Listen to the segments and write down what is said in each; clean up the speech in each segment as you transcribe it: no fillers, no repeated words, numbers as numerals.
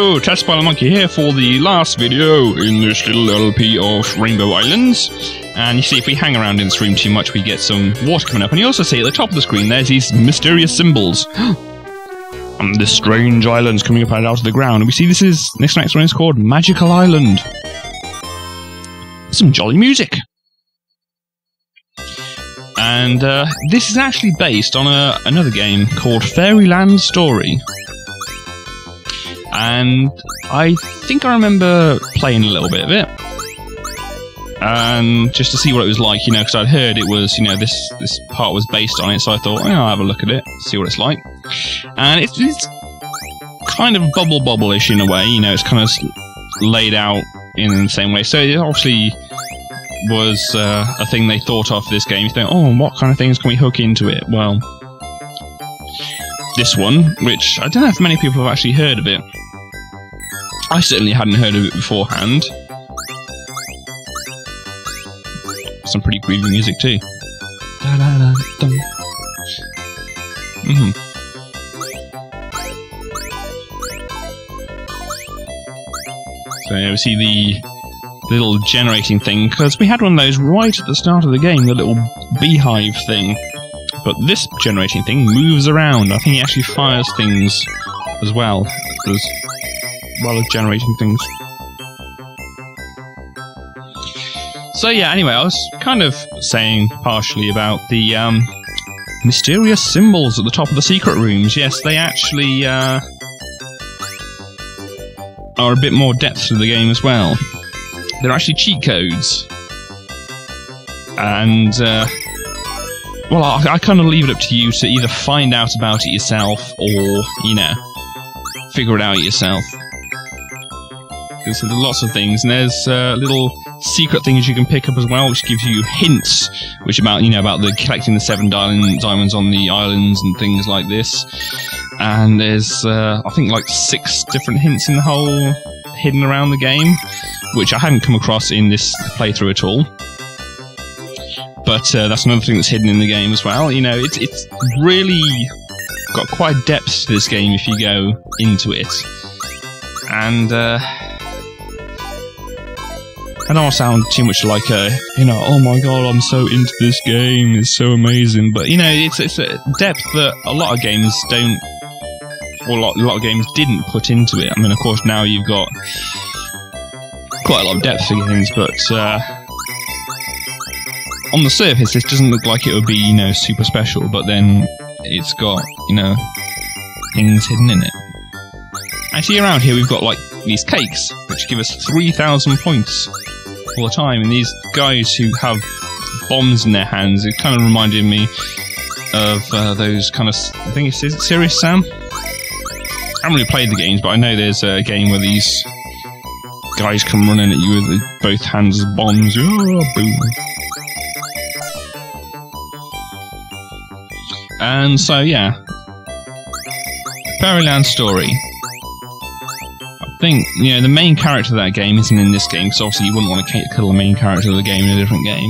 Hello, Test Pilot Monkey here for the last video in this little LP of Rainbow Islands. And you see, if we hang around in this room too much, we get some water coming up. And you also see at the top of the screen, there's these mysterious symbols. And this strange island's coming up out of the ground. And we see this next one is called Magical Island. Some jolly music. And this is actually based on another game called Fairyland Story. And I think I remember playing a little bit of it. And just to see what it was like, because I'd heard it was, this part was based on it, so I thought, I'll have a look at it, see what it's like. And it's kind of bobble-ish in a way, it's kind of laid out in the same way. So it obviously was a thing they thought of for this game. You think, what kind of things can we hook into it? Well, this one, which I don't know if many people have actually heard of it. I certainly hadn't heard of it beforehand. Some pretty groovy music too. So yeah, we see the little generating thing, because we had one of those right at the start of the game, the little beehive thing. But this generating thing moves around. I think it actually fires things as well as generating things. So yeah, anyway, I was kind of saying partially about the mysterious symbols at the top of the secret rooms. Yes, they actually are a bit more depth to the game as well. They're actually cheat codes. And well, I kind of leave it up to you to either find out about it yourself or, figure it out yourself. Because there's lots of things, and there's little secret things you can pick up as well, which gives you hints, which about the collecting the 7 diamonds on the islands and things like this. And there's I think like 6 different hints in the whole hidden around the game, which I hadn't come across in this playthrough at all. But that's another thing that's hidden in the game as well. It's really got quite depth to this game if you go into it. And I don't want to sound too much like oh my god, I'm so into this game, it's so amazing. But it's a depth that a lot of games don't, or a lot of games didn't put into it. I mean, of course, now you've got quite a lot of depth for games, but on the surface, this doesn't look like it would be, super special. But then it's got, things hidden in it. Actually, around here we've got like these cakes, which give us 3,000 points all the time. And these guys who have bombs in their hands, it kind of reminded me of those kind of, I think is it Serious Sam? I haven't really played the games, but I know there's a game where these guys come running at you with both hands as bombs. Oh, boom. And so, yeah. Fairyland Story. I think, the main character of that game isn't in this game, because obviously you wouldn't want to kill the main character of the game in a different game.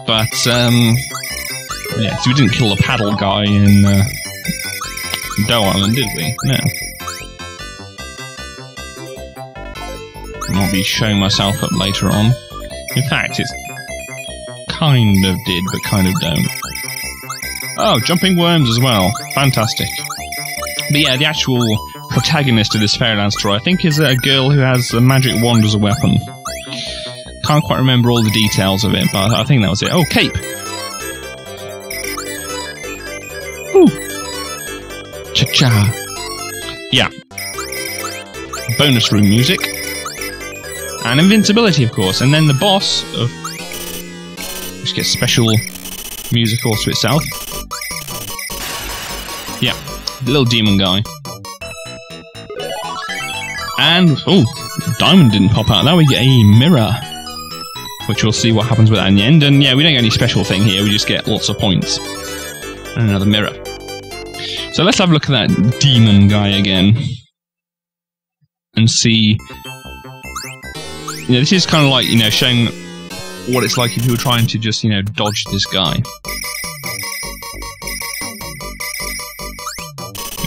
But, yeah, so we didn't kill the paddle guy in Doe Island, did we? No. I'll be showing myself up later on. In fact, it's kind of did, but kind of don't. Oh, jumping worms as well. Fantastic. But yeah, the actual protagonist of this Fairyland story, I think, is a girl who has a magic wand as a weapon. Can't quite remember all the details of it, but I think that was it. Oh, cape! Ooh! Cha-cha! Yeah. Bonus room music. And invincibility, of course. And then the boss of... which gets special music all to itself. Yeah, the little demon guy. And, diamond didn't pop out. Now we get a mirror, which we'll see what happens with that in the end. And yeah, we don't get any special thing here, we just get lots of points. And another mirror. So let's have a look at that demon guy again. And see... this is kind of like, showing what it's like if you were trying to just, dodge this guy.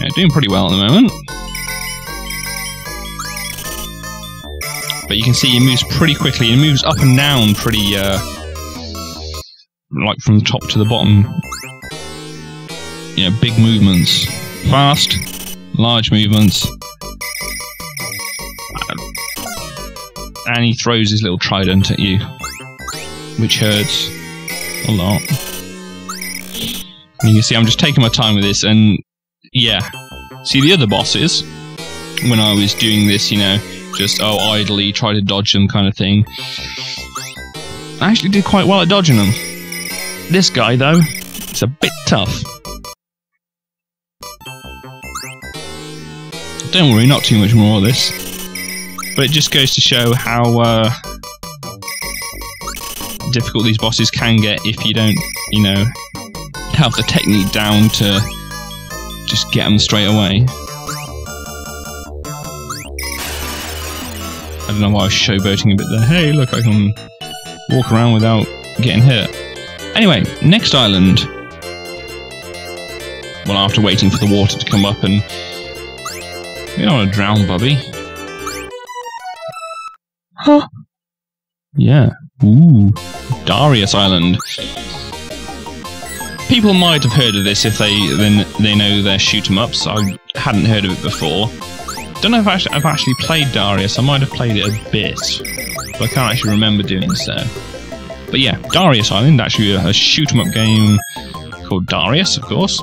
Yeah, doing pretty well at the moment. But you can see he moves pretty quickly. He moves up and down pretty, like from the top to the bottom. You know, big movements. Fast, large movements. And he throws his little trident at you, which hurts a lot. And you can see I'm just taking my time with this, and yeah. See, the other bosses, when I was doing this, you know, just, idly try to dodge them kind of thing, I actually did quite well at dodging them. This guy, though, it's a bit tough. Don't worry, not too much more of this. But it just goes to show how difficult these bosses can get if you don't, you know, have the technique down to just get them straight away. I don't know why I was showboating a bit there. Hey, look, I can walk around without getting hurt. Anyway, next island. Well, after waiting for the water to come up and... You don't want to drown, Bubby. Huh? Yeah. Ooh. Daria's Island. People might have heard of this if they know their shoot-em-ups. I hadn't heard of it before. Don't know if I've actually played Darius. I might have played it a bit, but I can't actually remember doing so. But yeah, Daria's Island, actually a shoot-em-up game called Darius, of course.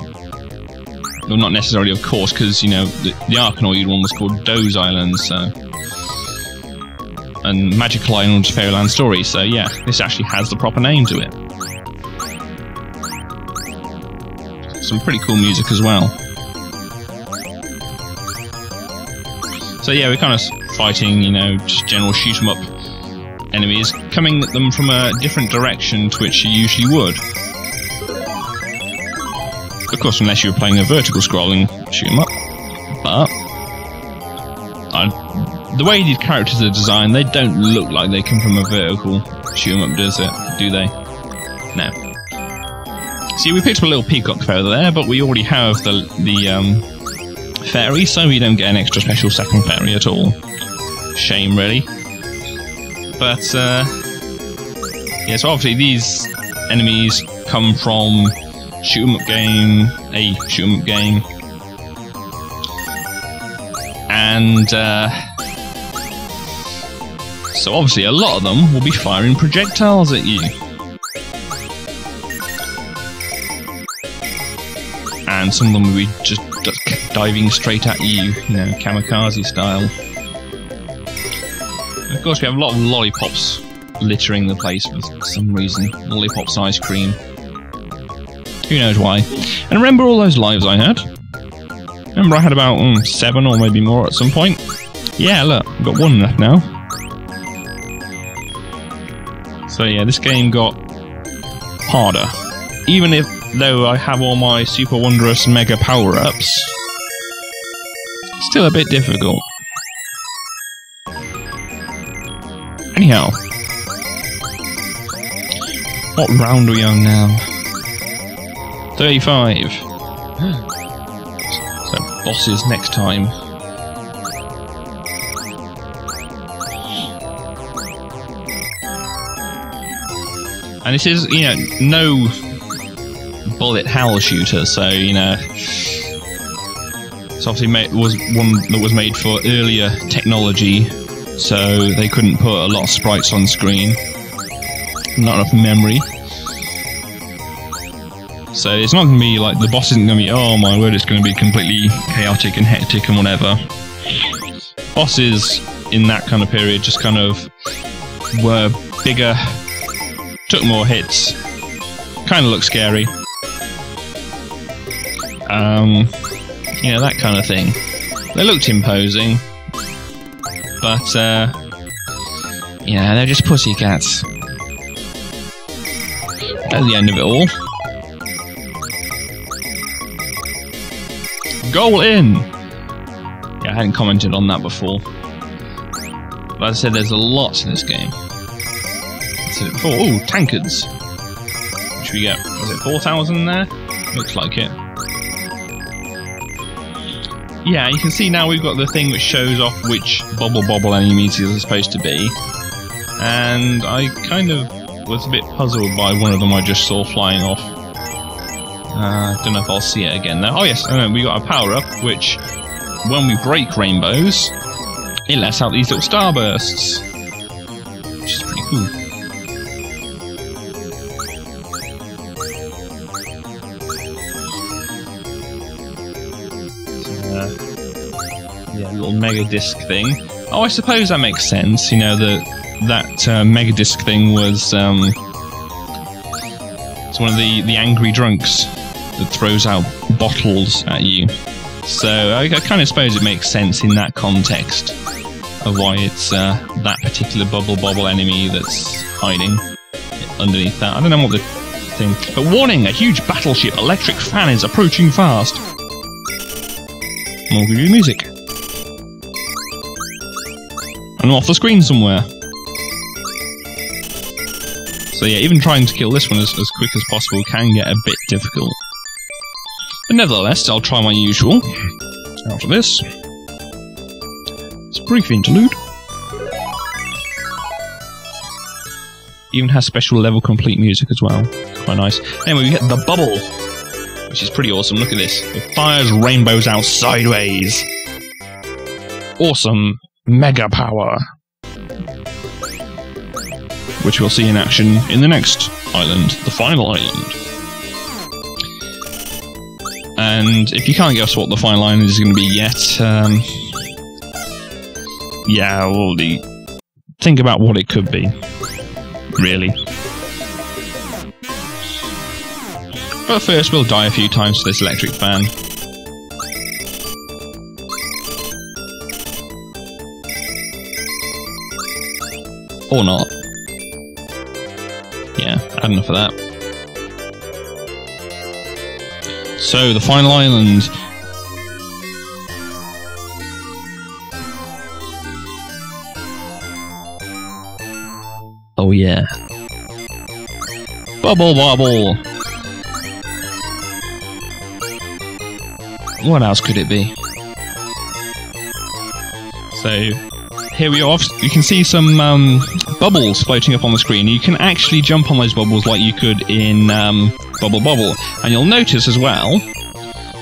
Well, not necessarily, of course, because, you know, the Arkanoid one was called Doe's Island, so... And Magical Island was Fairyland Story, so yeah, this actually has the proper name to it. Some pretty cool music as well. So yeah, we're kind of fighting, you know, just general shoot-em-up enemies, coming at them from a different direction to which you usually would. Of course, unless you were playing a vertical scrolling shoot-em-up. But the way these characters are designed, they don't look like they come from a vertical shoot-em-up, do they? No. See, we picked up a little peacock feather there, but we already have the fairy, so we don't get an extra special second fairy at all. Shame, really. But, yeah, so obviously these enemies come from a shoot-em-up game, and, so obviously a lot of them will be firing projectiles at you. And some of them will be just diving straight at you, you know, kamikaze style. And of course, we have a lot of lollipops littering the place for some reason. Lollipops ice cream. Who knows why. And remember all those lives I had? Remember I had about 7 or maybe more at some point? Yeah, look, I've got 1 left now. So yeah, this game got harder. Even though I have all my super wondrous mega power-ups, still a bit difficult. Anyhow, what round are we on now? 35. So bosses next time. And this is, you know, no bullet hell shooter, so, you know, it's obviously was one that was made for earlier technology, so they couldn't put a lot of sprites on screen, not enough memory. So it's not going to be like, the boss isn't going to be, oh my word, it's going to be completely chaotic and hectic and whatever. Bosses in that kind of period just kind of were bigger, took more hits, kind of looked scary. You know, that kind of thing. They looked imposing, but, yeah, they're just pussycats. At the end of it all. Goal in! Yeah, I hadn't commented on that before. But as I said, there's a lot to this game. That's it before. Oh, tankards! Which we get, was it 4,000 there? Looks like it. Yeah, you can see now we've got the thing which shows off which Bobble enemies are supposed to be. And I kind of was a bit puzzled by one of them I just saw flying off. Don't know if I'll see it again now. Oh yes, we got a power-up, which, when we break rainbows, it lets out these little starbursts. Which is pretty cool. Yeah, little mega disc thing. Oh, I suppose that makes sense. You know, that mega disc thing was it's one of the angry drunks that throws out bottles at you. So I kind of suppose it makes sense in that context of why it's that particular Bobble enemy that's hiding underneath that. I don't know what the thing. But warning! A huge battleship electric fan is approaching fast. More good music. And off the screen somewhere. So yeah, even trying to kill this one as quick as possible can get a bit difficult. But nevertheless, I'll try my usual. After this, it's a brief interlude. Even has special level complete music as well. Quite nice. Anyway, we get the Bubble, which is pretty awesome. Look at this. It fires rainbows out sideways. Awesome. Mega power. Which we'll see in action in the next island, the final island. And if you can't guess what the final island is going to be yet, yeah, well, think about what it could be, really. But first, we'll die a few times to this electric fan. Or not. Yeah, had enough of that. So, the final island. Oh yeah. Bobble. What else could it be? So, here we are. You can see some bubbles floating up on the screen. You can actually jump on those bubbles like you could in Bobble. And you'll notice as well,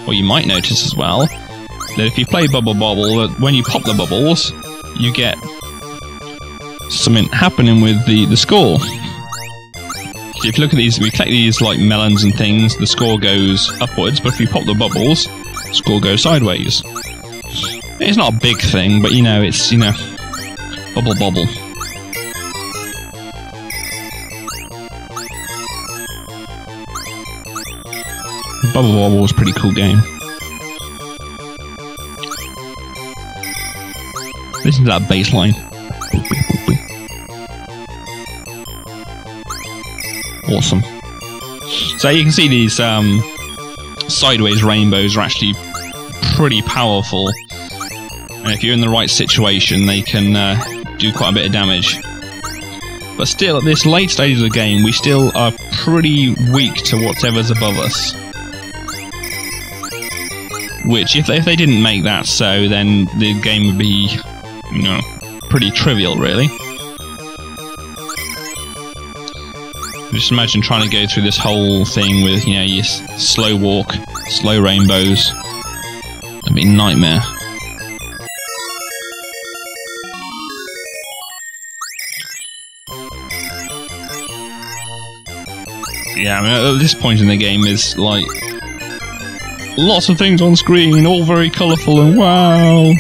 or you might notice as well, that if you play Bobble, that when you pop the bubbles, you get something happening with the score. So if you look at these, we collect these like melons and things, the score goes upwards, but if you pop the bubbles, the score goes sideways. It's not a big thing, but you know, it's, you know, Bobble. Bobble was a pretty cool game. Listen to that bass line. Awesome. So you can see these sideways rainbows are actually pretty powerful. And if you're in the right situation, they can do quite a bit of damage. But still, at this late stage of the game, we still are pretty weak to whatever's above us. Which, if they didn't make that so, then the game would be, you know, pretty trivial, really. Just imagine trying to go through this whole thing with, you know, your slow walk, slow rainbows. That'd be a nightmare. Yeah, I mean, at this point in the game is like lots of things on screen, all very colourful and wow.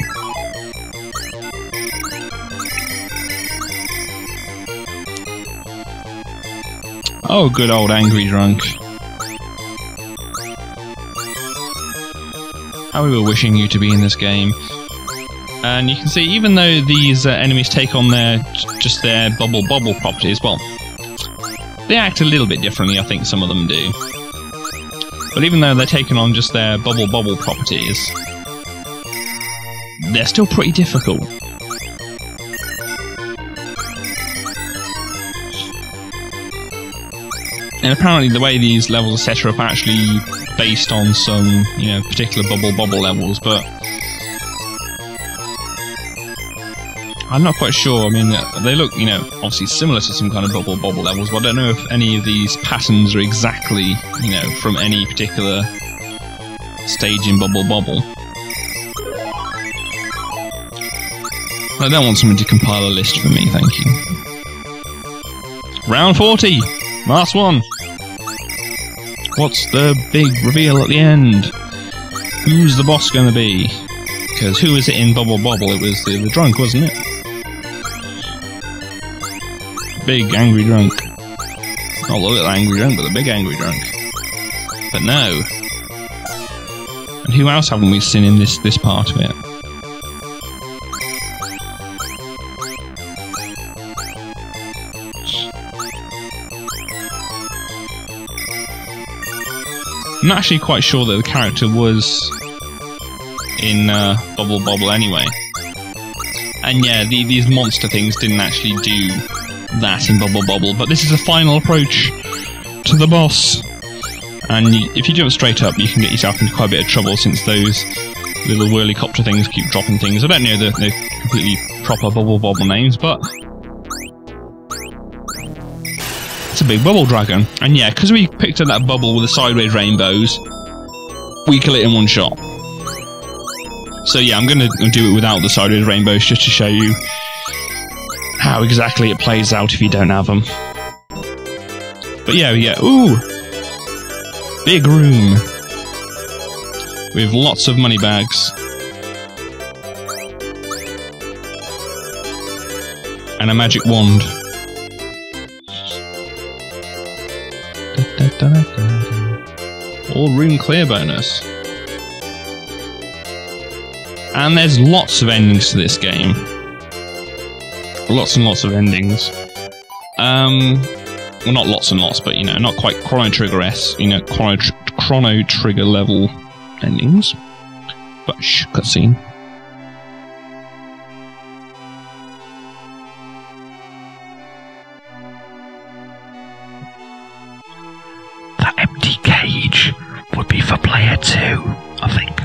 Oh, good old angry drunk. How we were wishing you to be in this game. And you can see, even though these enemies take on just their Bobble properties, well, they act a little bit differently, I think some of them do. But even though they're taking on just their Bobble properties, they're still pretty difficult. And apparently the way these levels are set up are actually based on some, you know, particular Bobble levels, but I'm not quite sure. I mean, they look, you know, obviously similar to some kind of Bubble Bobble levels, but I don't know if any of these patterns are exactly, you know, from any particular stage in Bubble Bobble. I don't want someone to compile a list for me, thank you. Round 40! Last one! What's the big reveal at the end? Who's the boss going to be? Because who was it in Bubble Bobble? It was the drunk, wasn't it? Big angry drunk. Not the little angry drunk, but the big angry drunk. But no. And who else haven't we seen in this part of it? I'm not actually quite sure that the character was in Bubble Bobble anyway. And yeah, these monster things didn't actually do that in Bubble Bobble, but this is a final approach to the boss. And if you jump straight up, you can get yourself into quite a bit of trouble, since those little whirly-copter things keep dropping things. I don't know the completely proper Bubble Bobble names, but it's a big bubble dragon. And yeah, because we picked up that bubble with the sideways rainbows, we kill it in one shot. So yeah, I'm going to do it without the sideways rainbows, just to show you how exactly it plays out if you don't have them. But yeah, ooh! Big room. With lots of money bags. And a magic wand. All room clear bonus. And there's lots of endings to this game. Lots and lots of endings. Well, not lots and lots, but, you know, not quite Chrono Trigger-esque, you know, Chrono Trigger level endings. But shh, cutscene. The empty cage would be for player 2, I think.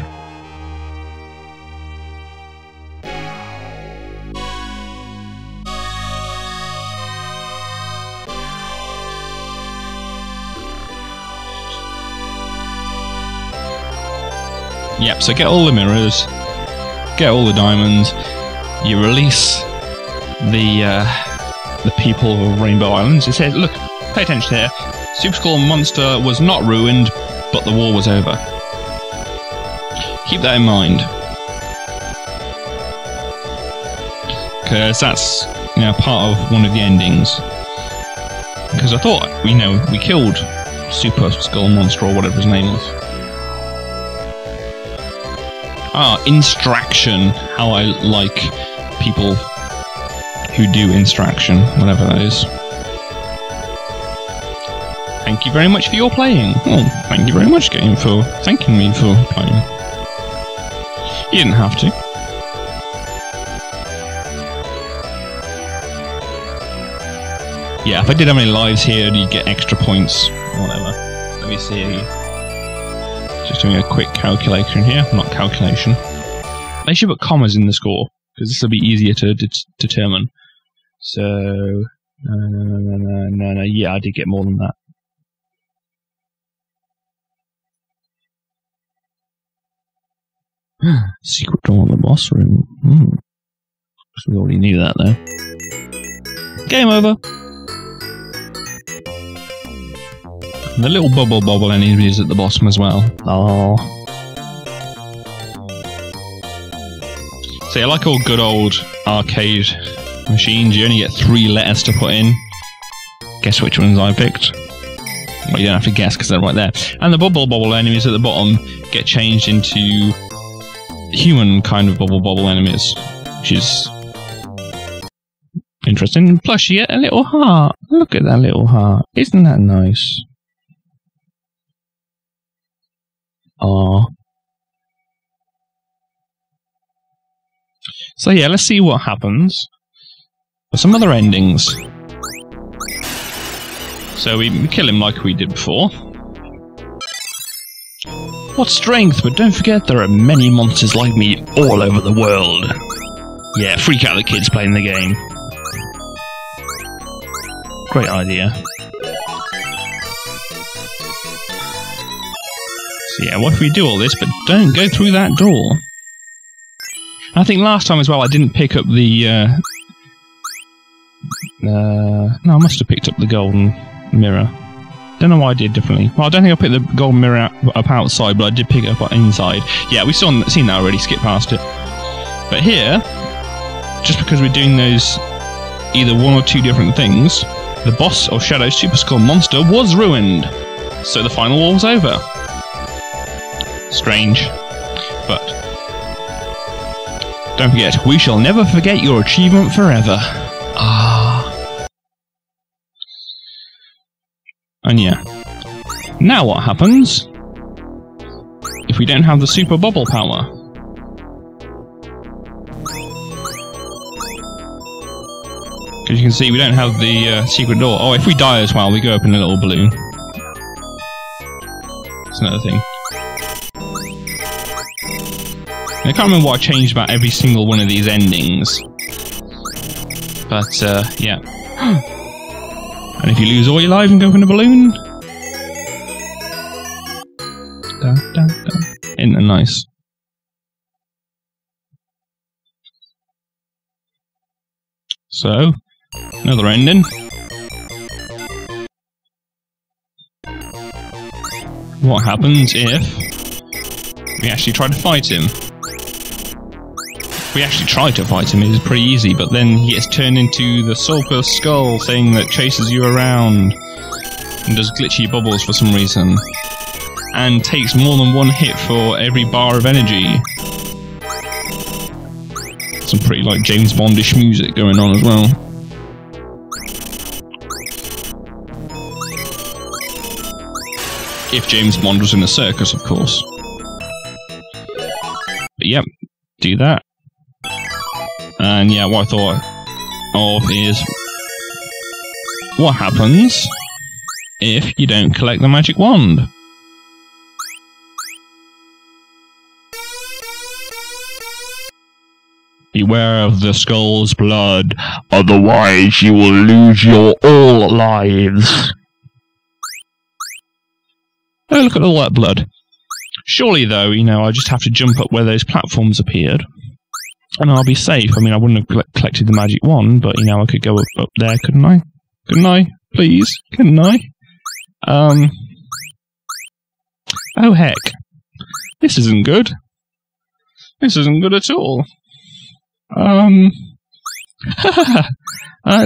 Yep, so get all the mirrors, get all the diamonds, you release the people of Rainbow Islands. It says, look, pay attention here, Super Skull Monster was not ruined, but the war was over. Keep that in mind. Because that's, you know, part of one of the endings. Because I thought, you know, we killed Super Skull Monster, or whatever his name was. Ah, instraction. How I like people who do instraction, whatever that is. Thank you very much for your playing. Oh, thank you very much, game, for thanking me for playing. You didn't have to. Yeah, if I did have any lives here, you'd get extra points, or whatever. Let me see. Just doing a quick calculation here, not calculation. They should put commas in the score, because this will be easier to determine. So, no, yeah, I did get more than that. Secret door in the boss room. We already knew that, though. Game over. And the little Bubble Bobble enemies at the bottom as well. Oh. See, I like all good old arcade machines. You only get 3 letters to put in. Guess which ones I picked? Well, you don't have to guess because they're right there. And the Bubble Bobble enemies at the bottom get changed into human kind of Bubble Bobble enemies, which is interesting. And Plushie, a little heart. Look at that little heart. Isn't that nice? Aww. So yeah, let's see what happens for some other endings. So we kill him like we did before. What strength, but don't forget there are many monsters like me all over the world. Yeah, freak out the kids playing the game. Great idea. So yeah, what if we do all this, but don't go through that door? I think last time as well I didn't pick up the... no, I must have picked up the golden mirror. Don't know why I did differently. Well, I don't think I picked the golden mirror up outside, but I did pick it up inside. Yeah, we've seen that already, skip past it. But here, just because we're doing those either one or two different things, the boss of Shadow's Super Skull monster was ruined. So the final war was over. Strange. But don't forget, we shall never forget your achievement forever. Ah. And yeah. Now what happens if we don't have the super bubble power? Because you can see we don't have the secret door. Oh, if we die as well, we go up in a little balloon. That's another thing. I can't remember what I changed about every single one of these endings. But, yeah. And if you lose all your lives and go up in a balloon... Da, da, da. Isn't that nice? So, another ending. What happens if we actually try to fight him? If we actually try to fight him, it's pretty easy, but then he gets turned into the Sulphur Skull thing that chases you around and does glitchy bubbles for some reason. And takes more than one hit for every bar of energy. Some pretty, like, James Bondish music going on as well. If James Bond was in a circus, of course. But yep, do that. And yeah, what I thought of is... what happens if you don't collect the magic wand? Beware of the skull's blood, otherwise you will lose your all lives. Oh, look at all that blood. Surely, though, you know, I just have to jump up where those platforms appeared, and I'll be safe. I mean, I wouldn't have collected the magic wand, but, you know, I could go up there, couldn't I? Couldn't I? Please? Couldn't I? Oh, heck. This isn't good. This isn't good at all.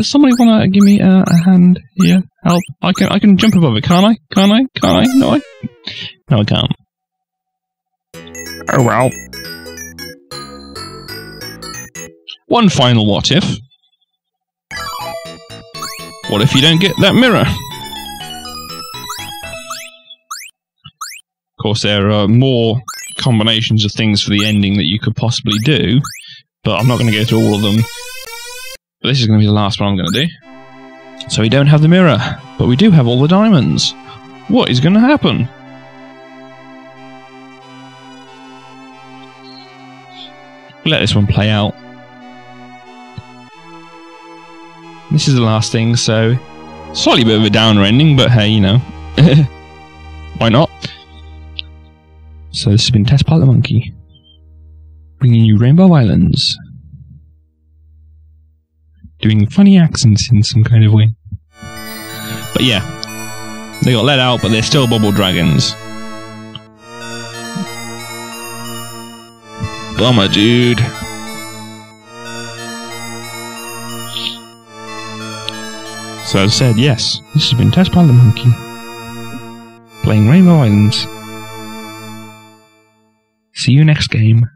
Somebody wanna give me a hand here? Help! I can jump above it, can't I? Can't I? Can't I? No, I can't. Oh well. One final what if. What if you don't get that mirror? Of course, there are more combinations of things for the ending that you could possibly do. But I'm not going to go through all of them. But this is going to be the last one I'm going to do. So we don't have the mirror, but we do have all the diamonds. What is going to happen? Let this one play out. This is the last thing, so... slightly bit of a downer ending, but hey, you know. Why not? So this has been Test Pilot Monkey. Bringing you Rainbow Islands. Doing funny accents in some kind of way. But yeah, they got let out, but they're still bubble dragons. Bummer, dude. So as I said, yes, this has been Test Pilot Monkey. Playing Rainbow Islands. See you next game.